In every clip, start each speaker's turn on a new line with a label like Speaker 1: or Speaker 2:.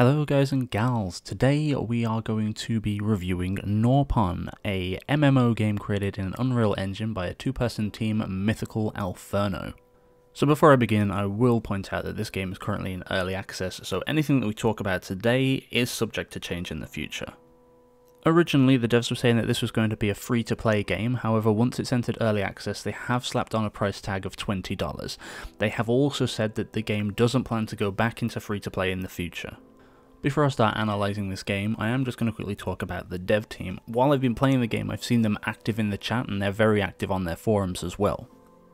Speaker 1: Hello guys and gals, today we are going to be reviewing Norpon, a MMO game created in an Unreal Engine by a two-person team, Mythical Alferno. So before I begin, I will point out that this game is currently in early access, so anything that we talk about today is subject to change in the future. Originally, the devs were saying that this was going to be a free-to-play game, however once it's entered early access they have slapped on a price tag of $20. They have also said that the game doesn't plan to go back into free-to-play in the future. Before I start analysing this game, I am just going to quickly talk about the dev team. While I've been playing the game, I've seen them active in the chat and they're very active on their forums as well.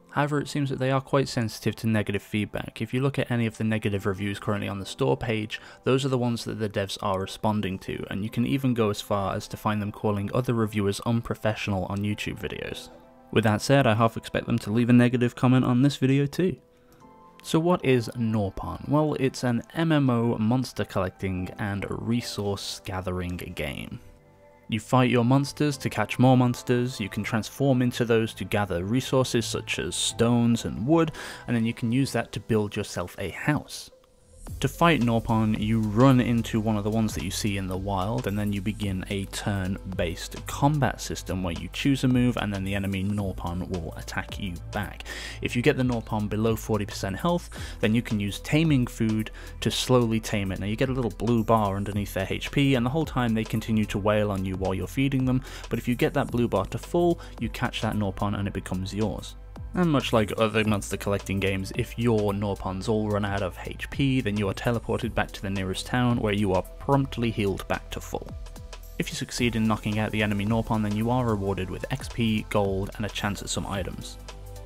Speaker 1: However, it seems that they are quite sensitive to negative feedback. If you look at any of the negative reviews currently on the store page, those are the ones that the devs are responding to, and you can even go as far as to find them calling other reviewers unprofessional on YouTube videos. With that said, I half expect them to leave a negative comment on this video too. So what is Norpon? Well, it's an MMO monster collecting and resource gathering game. You fight your monsters to catch more monsters, you can transform into those to gather resources such as stones and wood, and then you can use that to build yourself a house. To fight Norpon, you run into one of the ones that you see in the wild, and then you begin a turn-based combat system where you choose a move and then the enemy Norpon will attack you back. If you get the Norpon below 40% health, then you can use taming food to slowly tame it. Now you get a little blue bar underneath their HP, and the whole time they continue to wail on you while you're feeding them, but if you get that blue bar to full, you catch that Norpon and it becomes yours. And much like other monster collecting games, if your Norpons all run out of HP, then you are teleported back to the nearest town where you are promptly healed back to full. If you succeed in knocking out the enemy Norpon, then you are rewarded with XP, gold, and a chance at some items.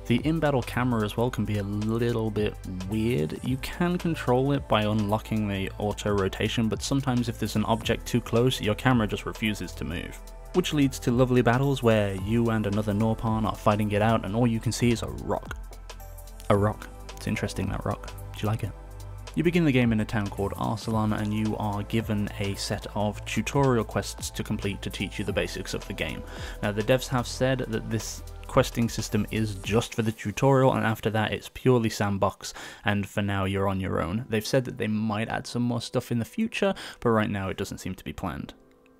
Speaker 1: The in-battle camera as well can be a little bit weird. You can control it by unlocking the auto-rotation, but sometimes if there's an object too close, your camera just refuses to move. Which leads to lovely battles where you and another Norpon are fighting it out and all you can see is a rock. A rock. It's interesting, that rock. Do you like it? You begin the game in a town called Arcelon and you are given a set of tutorial quests to complete to teach you the basics of the game. Now the devs have said that this questing system is just for the tutorial, and after that it's purely sandbox, and for now you're on your own. They've said that they might add some more stuff in the future, but right now it doesn't seem to be planned.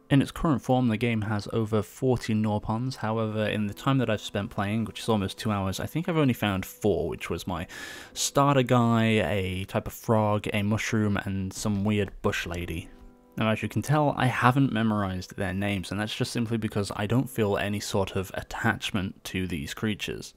Speaker 1: In its current form, the game has over 40 Norpons, however, in the time that I've spent playing, which is almost 2 hours, I think I've only found 4, which was my starter guy, a type of frog, a mushroom, and some weird bush lady. Now, as you can tell, I haven't memorized their names, and that's just simply because I don't feel any sort of attachment to these creatures.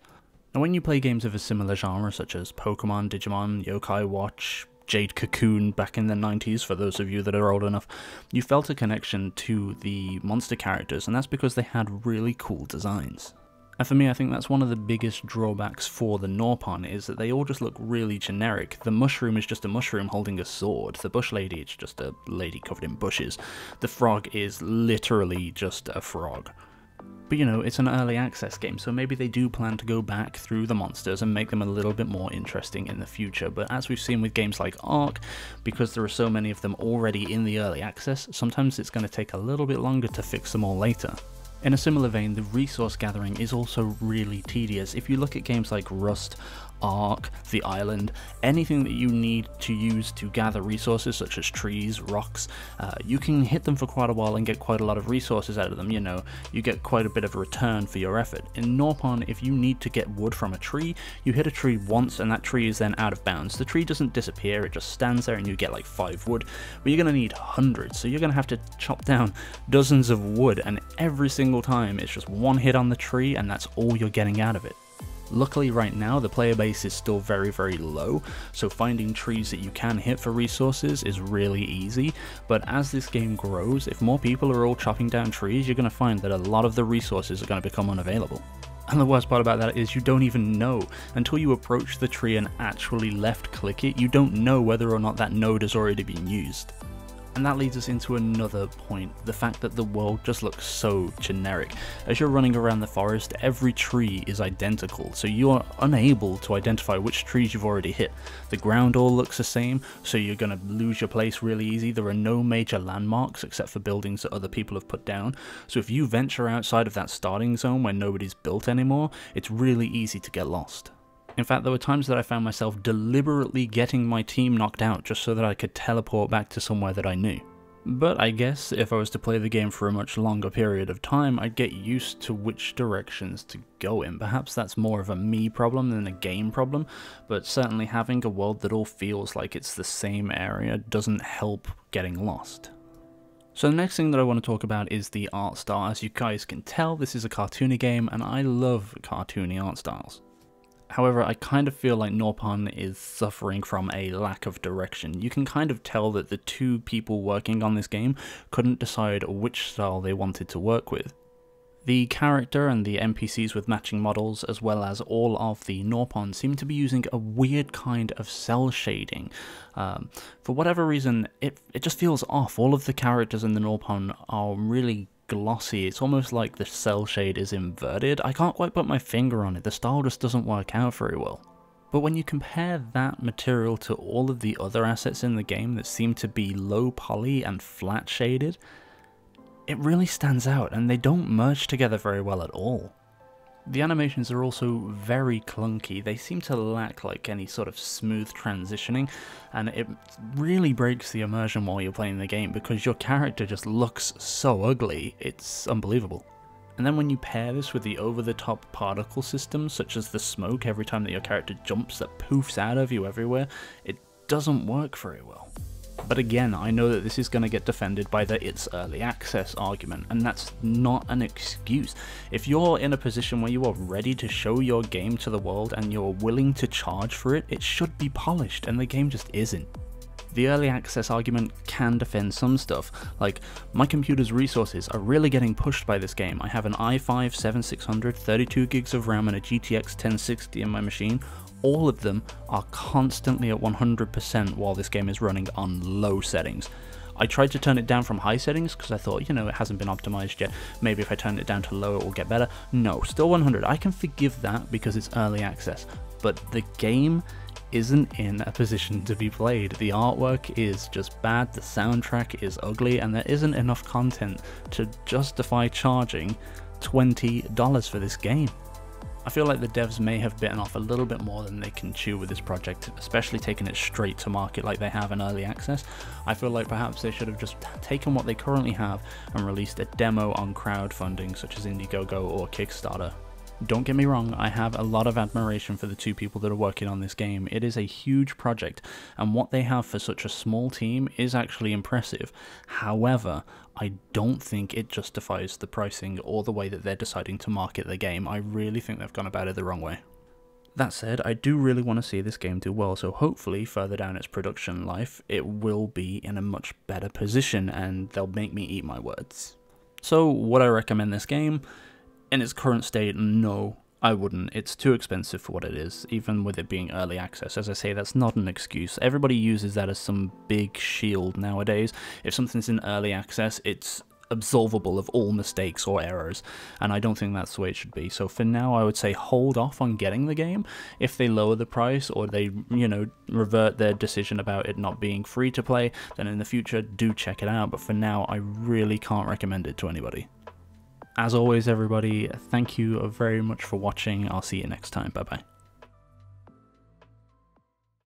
Speaker 1: Now, when you play games of a similar genre, such as Pokemon, Digimon, Yokai Watch, Jade Cocoon back in the 90s, for those of you that are old enough, you felt a connection to the monster characters, and that's because they had really cool designs. And for me, I think that's one of the biggest drawbacks for the Norpon, is that they all just look really generic. The mushroom is just a mushroom holding a sword, the bush lady is just a lady covered in bushes, the frog is literally just a frog. But you know, it's an early access game, so maybe they do plan to go back through the monsters and make them a little bit more interesting in the future. But as we've seen with games like Ark, because there are so many of them already in the early access, sometimes it's going to take a little bit longer to fix them all later. In a similar vein, the resource gathering is also really tedious. If you look at games like Rust, Ark, The Island, anything that you need to use to gather resources such as trees, rocks, you can hit them for quite a while and get quite a lot of resources out of them. You know, you get quite a bit of a return for your effort. In Norpon, if you need to get wood from a tree, you hit a tree once and that tree is then out of bounds. The tree doesn't disappear, it just stands there and you get like 5 wood, but you're going to need hundreds, so you're going to have to chop down dozens of wood, and every single time it's just one hit on the tree and that's all you're getting out of it. Luckily right now the player base is still very low, so finding trees that you can hit for resources is really easy, but as this game grows, if more people are all chopping down trees, you're going to find that a lot of the resources are going to become unavailable. And the worst part about that is you don't even know. Until you approach the tree and actually left click it, you don't know whether or not that node has already been used. And that leads us into another point, the fact that the world just looks so generic. As you're running around the forest, every tree is identical, so you're unable to identify which trees you've already hit. The ground all looks the same, so you're going to lose your place really easy. There are no major landmarks except for buildings that other people have put down, so if you venture outside of that starting zone where nobody's built anymore, it's really easy to get lost. In fact, there were times that I found myself deliberately getting my team knocked out just so that I could teleport back to somewhere that I knew. But I guess if I was to play the game for a much longer period of time, I'd get used to which directions to go in. Perhaps that's more of a me problem than a game problem, but certainly having a world that all feels like it's the same area doesn't help getting lost. So the next thing that I want to talk about is the art style. As you guys can tell, this is a cartoony game, and I love cartoony art styles. However, I kind of feel like Norpon is suffering from a lack of direction. You can kind of tell that the two people working on this game couldn't decide which style they wanted to work with. The character and the NPCs with matching models, as well as all of the Norpon, seem to be using a weird kind of cell shading. For whatever reason, it just feels off. All of the characters in the Norpon are really glossy. It's almost like the cell shade is inverted. I can't quite put my finger on it. The style just doesn't work out very well. But when you compare that material to all of the other assets in the game that seem to be low poly and flat shaded, it really stands out, and they don't merge together very well at all. The animations are also very clunky. They seem to lack like any sort of smooth transitioning, and it really breaks the immersion while you're playing the game because your character just looks so ugly. It's unbelievable. And then when you pair this with the over-the-top particle systems, such as the smoke every time that your character jumps that poofs out of you everywhere, it doesn't work very well. But again, I know that this is going to get defended by the "it's early access" argument, and that's not an excuse. If you're in a position where you are ready to show your game to the world and you're willing to charge for it, it should be polished, and the game just isn't. The early access argument can defend some stuff, like my computer's resources are really getting pushed by this game. I have an i5-7600, 32 gigs of RAM and a GTX 1060 in my machine. All of them are constantly at 100% while this game is running on low settings. I tried to turn it down from high settings because I thought, you know, it hasn't been optimized yet. Maybe if I turn it down to low it will get better. No, still 100. I can forgive that because it's early access. But the game isn't in a position to be played. The artwork is just bad, the soundtrack is ugly, and there isn't enough content to justify charging $20 for this game. I feel like the devs may have bitten off a little bit more than they can chew with this project, especially taking it straight to market like they have in early access. I feel like perhaps they should have just taken what they currently have and released a demo on crowdfunding such as Indiegogo or Kickstarter. Don't get me wrong, I have a lot of admiration for the two people that are working on this game. It is a huge project, and what they have for such a small team is actually impressive. However, I don't think it justifies the pricing or the way that they're deciding to market the game. I really think they've gone about it the wrong way. That said, I do really want to see this game do well, so hopefully further down its production life, it will be in a much better position and they'll make me eat my words. So, would I recommend this game? In its current state, no, I wouldn't. It's too expensive for what it is, even with it being early access. As I say, that's not an excuse. Everybody uses that as some big shield nowadays. If something's in early access, it's absolvable of all mistakes or errors, and I don't think that's the way it should be. So for now, I would say hold off on getting the game. If they lower the price or they, you know, revert their decision about it not being free to play, then in the future, do check it out. But for now, I really can't recommend it to anybody. As always, everybody, thank you very much for watching. I'll see you next time. Bye-bye.